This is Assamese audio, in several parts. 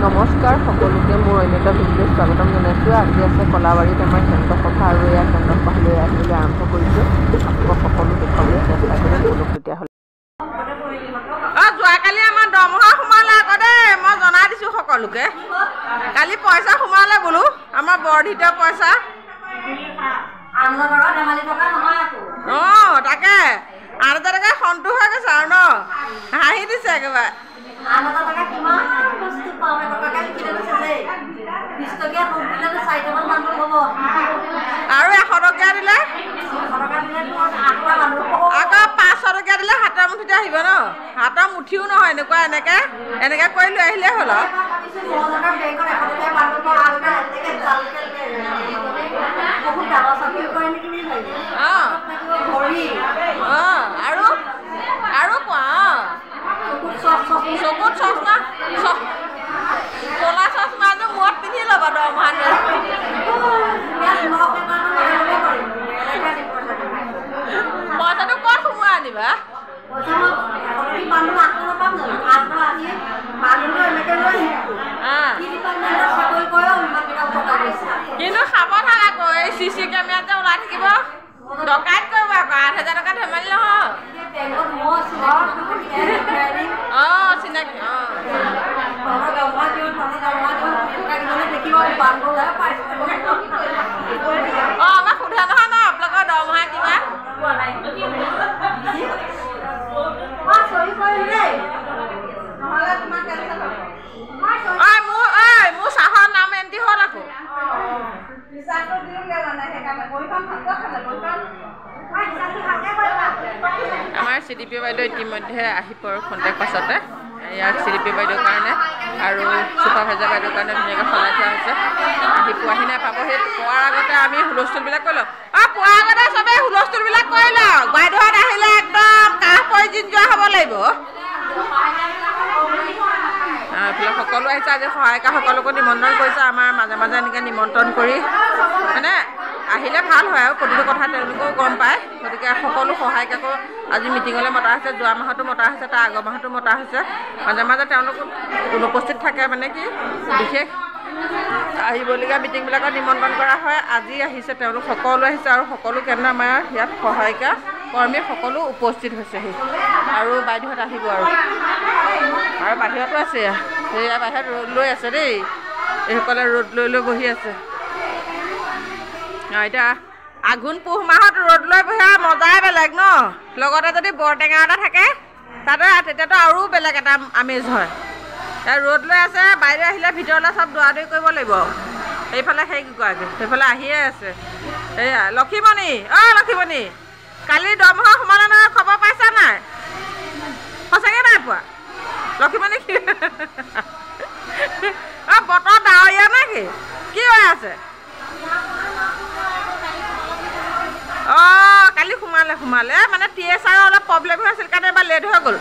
নমস্কাৰ সকলোকে মোৰ অন্য এটা ভিডিঅ'ত স্বাগতম জনাইছোঁ। আজি আছে কলাবাৰীত আমাৰ কেন্দ্ৰ সভা আৰু এয়া কেন্দ্ৰ সভা লৈ আহিবলৈ আৰম্ভ কৰিছোঁ। আপোনালোকক সকলো দেখুৱাবলৈ চেষ্টা কৰিম। বলক তেতিয়াহ'লে। যোৱাকালি আমাৰ দৰমহা সোমালে আকৌ দেই, মই জনাই দিছোঁ সকলোকে। কালি পইচা সোমালে বোলো, আমাৰ বৰ্ধিত পইচা। অঁ তাকে 8,000 টকা সন্তোষ হৈ গৈছে আৰু ন, হাঁহি দিছে একেবাৰে। আৰু 100 টকীয়া দিলে আকৌ 500 টকীয়া দিলে হাতৰ মুঠিতে আহিব ন, হাতৰ মুঠিও নহয়, এনেকৈ কৰি লৈ আহিলে হ'ল আৰু। আৰু কোৱা চকুত চশমা ক'লা চশমাযোৰ মূৰত পিন্ধি ল'বা দৰমহা। পইচাটো ক'ত সোমোৱাই আনিবা? কিন্তু সাৱধান আকৌ, এই CC কেমেৰাত যে ওলাই থাকিব, ডকাইত কৰিব আকৌ। 8,000 টকা ধেমালি নহয়। অঁ চিনাকি। আমাক সোধে নহয় ন, আপোনালোকৰ দৰমহা কিমান? মোৰ চাহৰ নাম এণ্ট্ৰি হ'ল আকৌ। আমাৰ CDP বাইদেউ ইতিমধ্যে আহি পোৱাৰ খন্তেক পাছতে ইয়াৰ CDP বাইদেউৰ কাৰণে আৰু চুপাৰভাইজাৰ বাইদেউৰ কাৰণে ধুনীয়াকৈ সলাই থোৱা হৈছে। আহি পোৱাহি নাই, পাবহি। পোৱাৰ আগতে আমি হুলস্থুলবিলাক কৰি লওঁ। পোৱাৰ আগতে চবেই হুলস্থুলবিলাক কৰি লওক। বাইদেউহঁত আহিলে একদম কাহ পৰি জিন যোৱা হ'ব লাগিব। এইফালে সকলো আহিছে। আজি সহায়িকা সকলোকো নিমন্ত্ৰণ কৰিছে। আমাৰ মাজে মাজে এনেকৈ নিমন্ত্ৰণ কৰি মানে আহিলে ভাল হয় আৰু প্ৰতিটো কথা তেওঁলোকেও গম পায়। গতিকে সকলো সহায়িকাকো আজি মিটিঙলৈ মতা হৈছে। যোৱা মাহতো মতা হৈছে, তাৰ আগৰ মাহতো মতা হৈছে। মাজে মাজে তেওঁলোক অনুপস্থিত থাকে, মানে কি বিশেষ আহিবলগীয়া মিটিংবিলাকত নিমন্ত্ৰণ কৰা হয়। আজি আহিছে তেওঁলোক, সকলো আহিছে আৰু সকলো কেন্দ্ৰ আমাৰ ইয়াত সহায়িকা কৰ্মী সকলো উপস্থিত হৈছেহি আৰু বাইদেউহঁত আহিব আৰু বাহিৰতো আছে। সেয়া বাহিৰত ৰ'দ লৈ আছে দেই, এইসকলে ৰ'দ লৈ বহি আছে। এতিয়া আঘোণ পুহ মাহত ৰ'দ লৈ বহি মজাই বেলেগ ন, লগতে যদি বৰটেঙা এটা থাকে তাতে, তেতিয়াতো আৰু বেলেগ এটা আমেজ হয়। ৰ'দ লৈ আছে, বাইদেউ আহিলে ভিতৰলৈ চব দৌৰা-দৌৰি কৰিব লাগিব। সেইফালে সেইগৰাকী সেইফালে আহিয়ে আছে। এয়া লক্ষীমণি, লক্ষীমণি, কালি দৰমহা সোমালে নহয়, খবৰ পাইছা নাই? সঁচাকৈ নাই পোৱা লক্ষীমণি? বতৰ ডাৱৰীয়া নেকি? কি হৈ আছে? কালি সোমালে মানে TSR অলপ প্ৰব্লেম হৈ আছিল কাৰণে এবাৰ লেট হৈ গ'ল।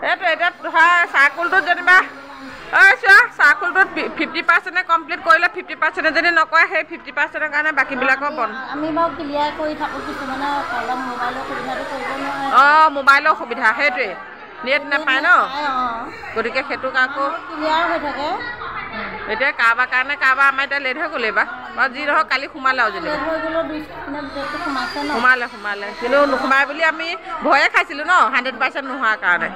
সেইটো এতিয়া ধৰা চাৰ্কুলটোত যেনিবা চোৱা, চাৰ্কুলটোত 50% কমপ্লিট কৰিলে 50% যদি নকৰে, সেই 50%ৰ কাৰণে বাকীবিলাকৰ বন্ধ। আমি বাৰু ক্লিয়াৰ কৰি থাকোঁ, কিছুমানে মোবাইলৰ সুবিধাটো কৰিব নোৱাৰে। মোবাইলৰ সুবিধা সেইটোৱে, নেট নাপায় ন, গতিকে সেইটো আকৌ ক্লিয়াৰ হৈ থাকে। এতিয়া কাৰোবাৰ কাৰণে কাৰোবাৰ আমাৰ এতিয়া লেট হৈ গ'ল এইবাৰ। বাৰু যি নহওক কালি সোমালে আৰু যেনিবা সোমালে কিন্তু নোসোমাই বুলি আমি ভয়ে খাইছিলোঁ ন, 100% নোহোৱাৰ কাৰণে।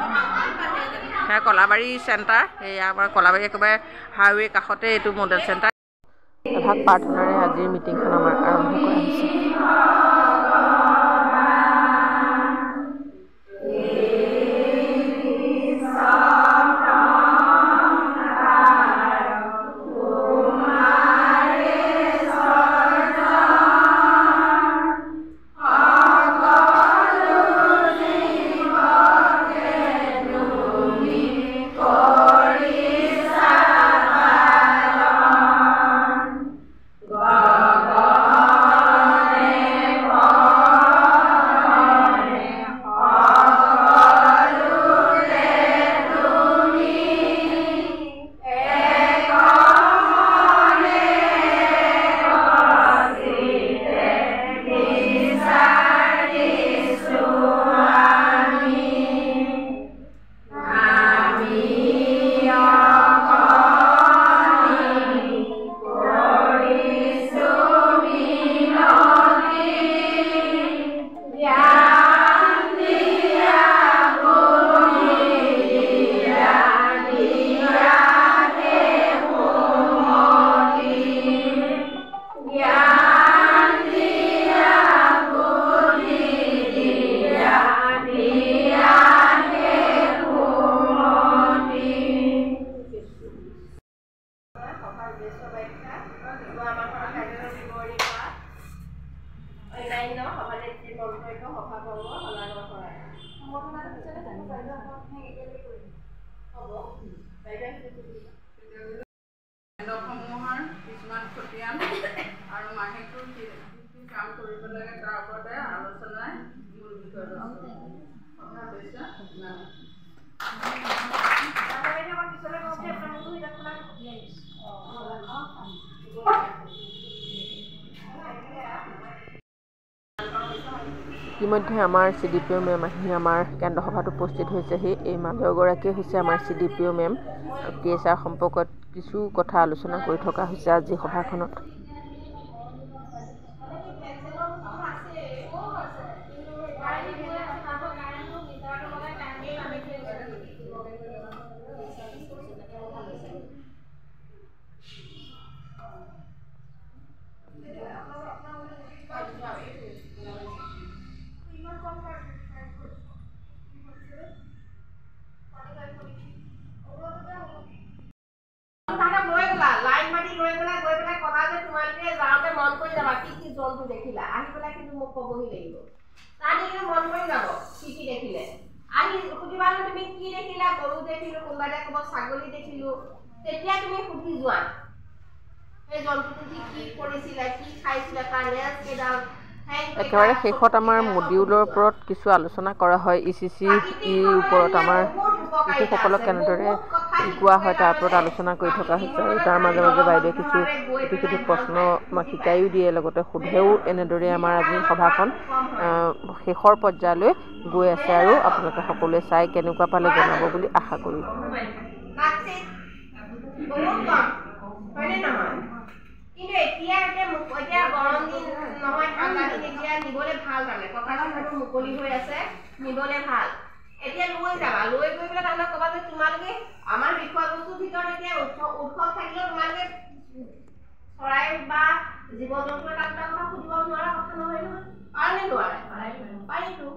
সেয়া কলাবাৰী চেণ্টাৰ, সেয়া আমাৰ কলাবাৰী একেবাৰে হাইৱে কাষতে এইটো মডেল চেণ্টাৰ। এভাগ প্ৰাৰ্থনাৰে আজিৰ মিটিংখন আমাৰ আৰম্ভ কৰা হৈছে। কেন্দ্ৰসমূহৰ কিছুমান খতিয়ান আৰু মাহেকটোৰ কি কাম কৰিব লাগে তাৰ ওপৰতে আলোচনাৰ মূল ইতিমধ্যে আমাৰ CDPO মেম আহি আমাৰ কেন্দ্ৰ সভাত উপস্থিত হৈছেহি। এই মানৱগৰাকীয়ে হৈছে আমাৰ CDPO মেম। PSR সম্পৰ্কত কিছু কথা আলোচনা কৰি থকা হৈছে আজি সভাখনত। জন্তু দেখিলা আহি পেলাই কিন্তু মোক কবহি লাগিব তানি মন কৰি যাব কি কি দেখিলে আহি সুধিবা তুমি কি দেখিলা গৰু দেখিলো কোনবাৰে কব ছাগলী দেখিলো তেতিয়া তুমি সুধি যোৱা এই জন্তুটো কি কৰিছিলা কি খাইছিলা তাৰ নেজ কেডাল একেবাৰে শেষত আমাৰ মডিউলৰ ওপৰত কিছু আলোচনা কৰা হয়। ECCৰ ওপৰত আমাৰ শিশুসকলক কেনেদৰে শিকোৱা হয় তাৰ ওপৰত আলোচনা কৰি থকা হৈছে আৰু তাৰ মাজে মাজে বাইদেৱে কিছু প্ৰশ্ন শিকাইও দিয়ে, লগতে সোধেও। এনেদৰে আমাৰ আজি সভাখন শেষৰ পৰ্যায়লৈ গৈ আছে আৰু আপোনালোকে সকলোৱে চাই কেনেকুৱা পালে জনাব বুলি আশা কৰিম। কিন্তু এতিয়া গৰম দিন নহয় ঠাণ্ডা দিন এতিয়া নিবলে ভাল মানে পথাৰটো মুকলি হৈ আছে নিবলে ভাল এতিয়া লৈ যাবা লৈ গৈ পেলাই তাহলে কবা যে তোমালোকে আমাৰ বিষয়বস্তুৰ ভিতৰত এতিয়া উৎসৱ থাকিলেও তোমালোকে চৰাই বা জীৱ জন্তু এটা কথা সুধিব নোৱাৰা কথা নহয় নহয় পাৰে নোৱাৰে পাৰিতো